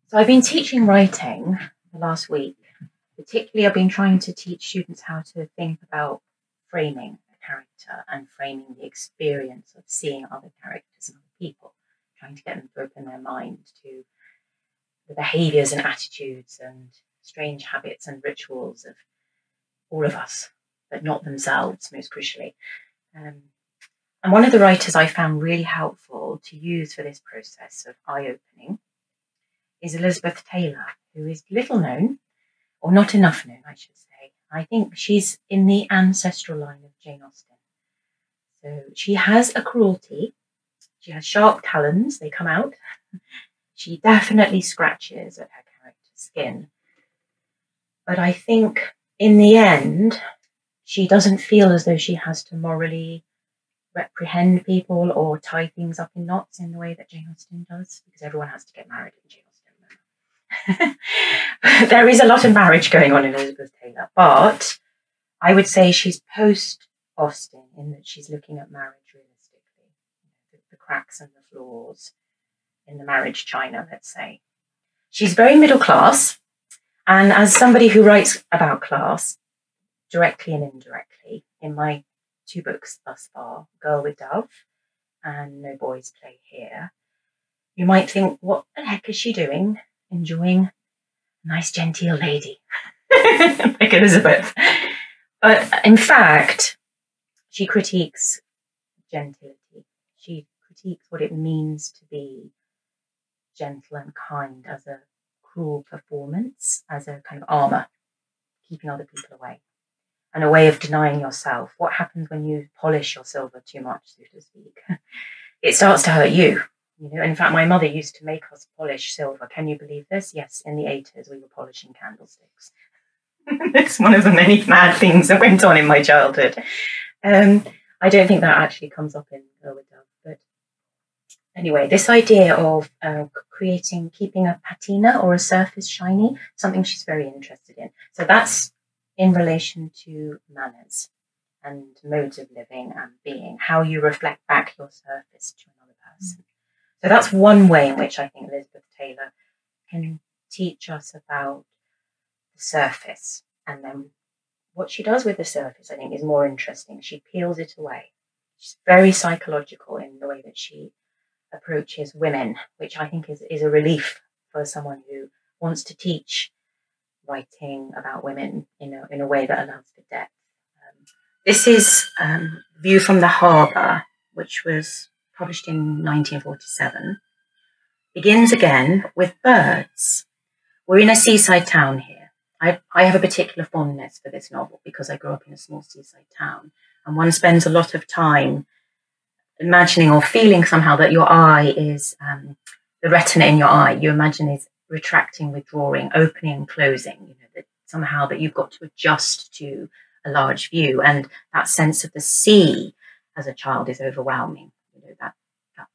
So I've been teaching writing the last week. Particularly, I've been trying to teach students how to think about framing a character and framing the experience of seeing other characters and other people, trying to get them to open their mind to the behaviours and attitudes and strange habits and rituals of all of us, but not themselves, most crucially. And one of the writers I found really helpful to use for this process of eye-opening is Elizabeth Taylor, who is little known, or not enough known, I should say. I think she's in the ancestral line of Jane Austen. So she has a cruelty. She has sharp talons, they come out. She definitely scratches at her character's skin. But I think in the end, she doesn't feel as though she has to morally reprehend people or tie things up in knots in the way that Jane Austen does, because everyone has to get married in Jane Austen. There is a lot of marriage going on in Elizabeth Taylor, but I would say she's post-Austen in that she's looking at marriage realistically, the cracks and the flaws in the marriage china, let's say. She's very middle class, and as somebody who writes about class, directly and indirectly, in my 2 books thus far, Girl with Dove and No Boys Play Here, you might think, what the heck is she doing? Enjoying a nice genteel lady like Elizabeth. But in fact, she critiques gentility. She critiques what it means to be gentle and kind as a cruel performance, as a kind of armour, keeping other people away, and a way of denying yourself. What happens when you polish your silver too much, so to speak? It starts to hurt you. You know, in fact, my mother used to make us polish silver. Can you believe this? Yes, in the 80s, we were polishing candlesticks. It's one of the many mad things that went on in my childhood. I don't think that actually comes up in Girl with Dove. But anyway, this idea of keeping a patina or a surface shiny, something she's very interested in. So that's in relation to manners and modes of living and being, how you reflect back your surface to another person. So that's one way in which I think Elizabeth Taylor can teach us about the surface. And then what she does with the surface, I think, is more interesting. She peels it away. She's very psychological in the way that she approaches women, which I think is a relief for someone who wants to teach writing about women in a way that allows for depth. This is View from the Harbour, which was published in 1947, begins again with birds. We're in a seaside town here. I have a particular fondness for this novel because I grew up in a small seaside town, and one spends a lot of time imagining or feeling somehow that your eye is, the retina in your eye, you imagine is retracting, withdrawing, opening and closing, you know, that somehow that you've got to adjust to a large view, and that sense of the sea as a child is overwhelming.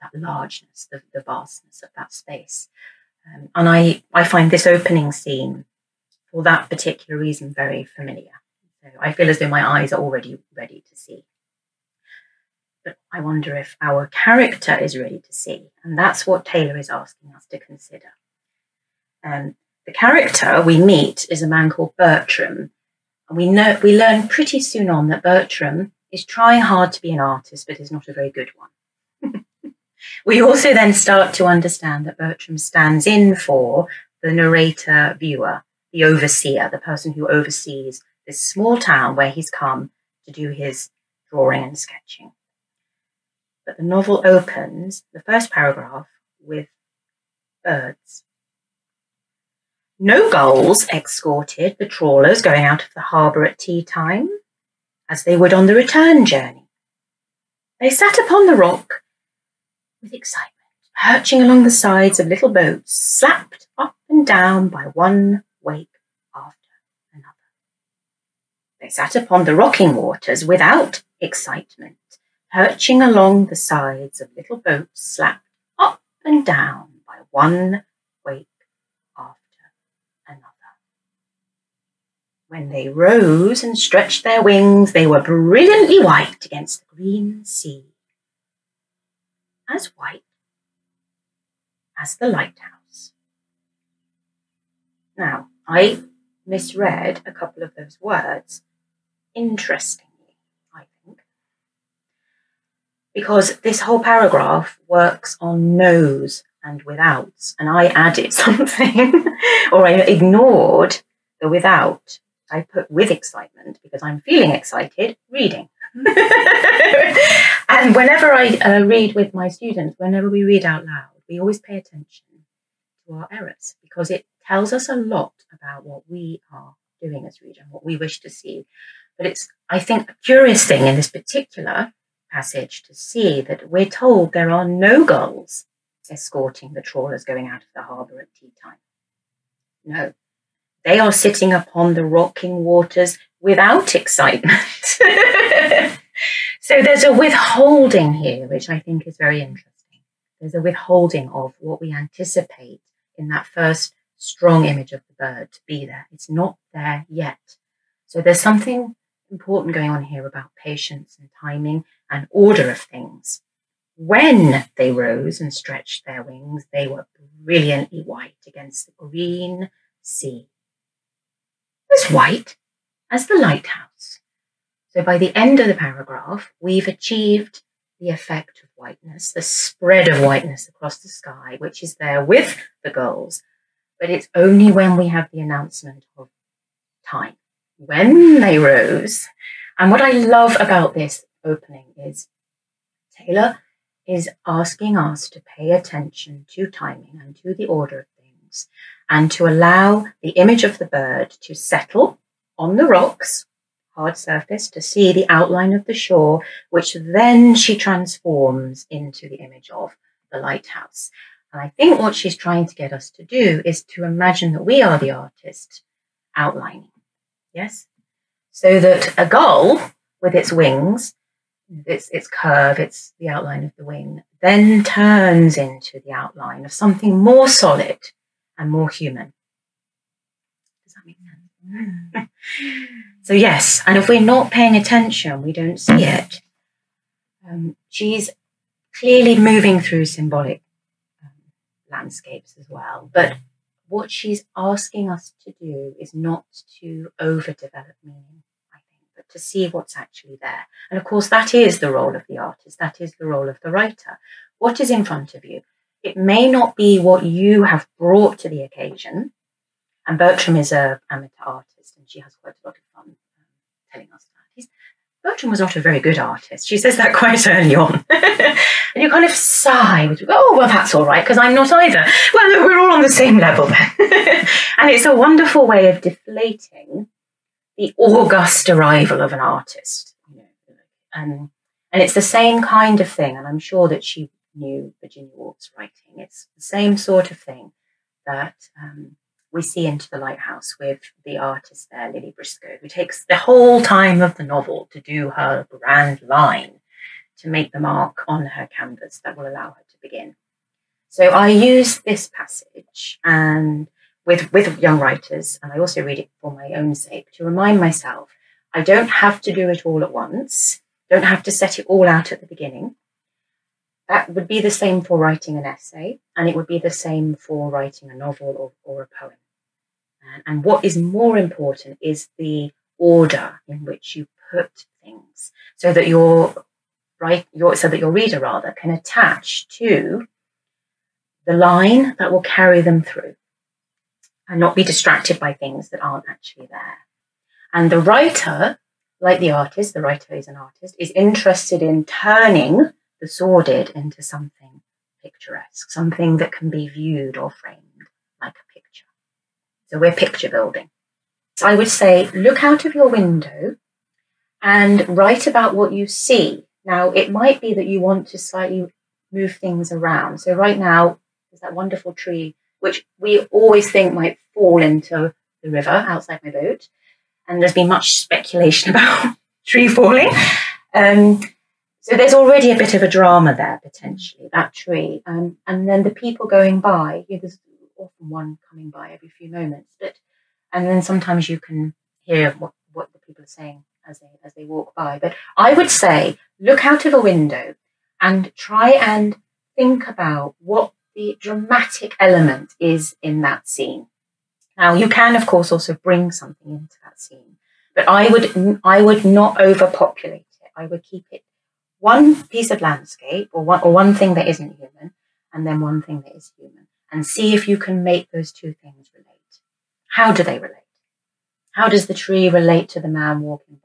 That largeness, the vastness of that space. And I find this opening scene, for that particular reason, very familiar. So I feel as though my eyes are already ready to see. But I wonder if our character is ready to see. And that's what Taylor is asking us to consider. The character we meet is a man called Bertram. And we learn pretty soon on that Bertram is trying hard to be an artist, but is not a very good one. We also then start to understand that Bertram stands in for the narrator viewer, the overseer, the person who oversees this small town where he's come to do his drawing and sketching. But the novel opens, the first paragraph, with birds. No gulls escorted the trawlers going out of the harbour at tea time, as they would on the return journey. They sat upon the rock with excitement, perching along the sides of little boats, slapped up and down by one wake after another. They sat upon the rocking waters without excitement, perching along the sides of little boats, slapped up and down by one wake after another. When they rose and stretched their wings, they were brilliantly white against the green sea. As white as the lighthouse. Now, I misread a couple of those words, interestingly, I think, because this whole paragraph works on no's and without's, and I added something, or I ignored the without. I put with excitement because I'm feeling excited reading. And whenever I read with my students, whenever we read out loud, we always pay attention to our errors because it tells us a lot about what we are doing as readers and what we wish to see. But it's, I think, a curious thing in this particular passage to see that we're told there are no gulls escorting the trawlers going out of the harbour at tea time. No, they are sitting upon the rocking waters without excitement. So there's a withholding here, which I think is very interesting. There's a withholding of what we anticipate in that first strong image of the bird to be there. It's not there yet. So there's something important going on here about patience and timing and order of things. When they rose and stretched their wings, they were brilliantly white against the green sea. As white as the lighthouse. So by the end of the paragraph, we've achieved the effect of whiteness, the spread of whiteness across the sky, which is there with the gulls. But it's only when we have the announcement of time, when they rose. And what I love about this opening is Taylor is asking us to pay attention to timing and to the order of things and to allow the image of the bird to settle on the rocks, hard surface, to see the outline of the shore, which then she transforms into the image of the lighthouse. And I think what she's trying to get us to do is to imagine that we are the artist outlining. Yes? So that a gull with its wings, its curve, it's the outline of the wing, then turns into the outline of something more solid and more human. Does that make sense? So yes, and if we're not paying attention, we don't see it. She's clearly moving through symbolic landscapes as well, but what she's asking us to do is not to overdevelop meaning, I think, but to see what's actually there. And of course, that is the role of the artist, that is the role of the writer. What is in front of you? It may not be what you have brought to the occasion, and Bertram is an amateur artist, and she has quite a lot of fun telling us that. Bertram was not a very good artist. She says that quite early on. And you kind of sigh, with, oh, well, that's all right, because I'm not either. Well, look, we're all on the same level then. And it's a wonderful way of deflating the august arrival of an artist. And it's the same kind of thing, and I'm sure that she knew Virginia Woolf's writing. It's the same sort of thing that we see into the lighthouse with the artist there, Lily Briscoe, who takes the whole time of the novel to do her grand line, to make the mark on her canvas that will allow her to begin. So I use this passage and with young writers, and I also read it for my own sake, to remind myself I don't have to do it all at once, don't have to set it all out at the beginning. That would be the same for writing an essay, and it would be the same for writing a novel or a poem. And what is more important is the order in which you put things, so that your reader rather can attach to the line that will carry them through, and not be distracted by things that aren't actually there. And the writer, like the artist, the writer is an artist, is interested in turning the sordid into something picturesque, something that can be viewed or framed like a picture. So we're picture building. So I would say, look out of your window and write about what you see. Now, it might be that you want to slightly move things around. So right now, there's that wonderful tree, which we always think might fall into the river outside my boat. And there's been much speculation about tree falling. So there's already a bit of a drama there, potentially, that tree. And then the people going by, there's often one coming by every few moments. And then sometimes you can hear what the people are saying as they walk by. But I would say, look out of a window and try and think about what the dramatic element is in that scene. Now, you can, of course, also bring something into that scene, but I would not overpopulate it. I would keep it one piece of landscape or one thing that isn't human, and then one thing that is human, and see if you can make those two things relate. How do they relate? How does the tree relate to the man walking